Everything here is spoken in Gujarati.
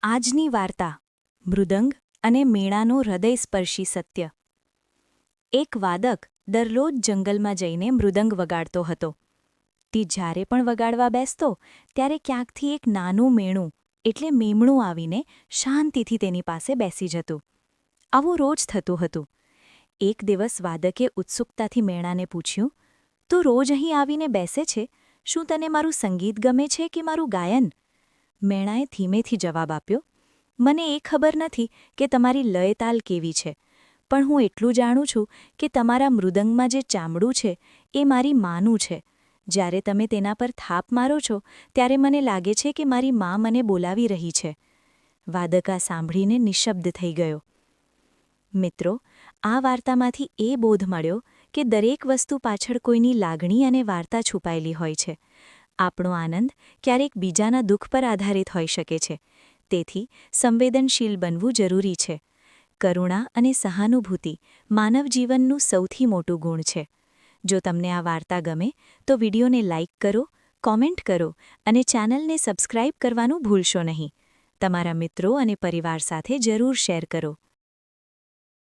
આજની વાર્તા મૃદંગ અને મેણાનું હૃદયસ્પર્શી સત્ય. એક વાદક દરરોજ જંગલમાં જઈને મૃદંગ વગાડતો હતો. તે જ્યારે પણ વગાડવા બેસતો ત્યારે ક્યાંકથી એક નાનું મેણું એટલે મેમણું આવીને શાંતિથી તેની પાસે બેસી જતું. આવું રોજ થતું હતું. એક દિવસ વાદકે ઉત્સુકતાથી મેણાને પૂછ્યું, તું રોજ અહીં આવીને બેસે છે, શું તને મારું સંગીત ગમે છે કે મારું ગાયન? મેણાએ ધીમેથી જવાબ આપ્યો, મને એ ખબર નથી કે તમારી લયતાલ કેવી છે, પણ હું એટલું જાણું છું કે તમારા મૃદંગમાં જે ચામડું છે એ મારી માનું છે. જ્યારે તમે તેના પર થાપ મારો છો ત્યારે મને લાગે છે કે મારી મા મને બોલાવી રહી છે. વાદકા સાંભળીને નિશ્શબ્દ થઈ ગયો. મિત્રો, આ વાર્તામાંથી એ બોધ મળ્યો કે દરેક વસ્તુ પાછળ કોઈની લાગણી અને વાર્તા છુપાયેલી હોય છે. આપણો આનંદ ક્યારેક બીજાના દુઃખ પર આધારિત હોઈ શકે છે. તેથી સંવેદનશીલ બનવું જરૂરી છે. કરુણા અને સહાનુભૂતિ માનવ જીવનનું સૌથી મોટું ગુણ છે. જો તમને આ વાર્તા ગમે તો વિડીયોને લાઇક કરો, કોમેન્ટ કરો અને ચેનલને સબસ્ક્રાઇબ કરવાનું ભૂલશો નહીં. તમારા મિત્રો અને પરિવાર સાથે જરૂર શેર કરો.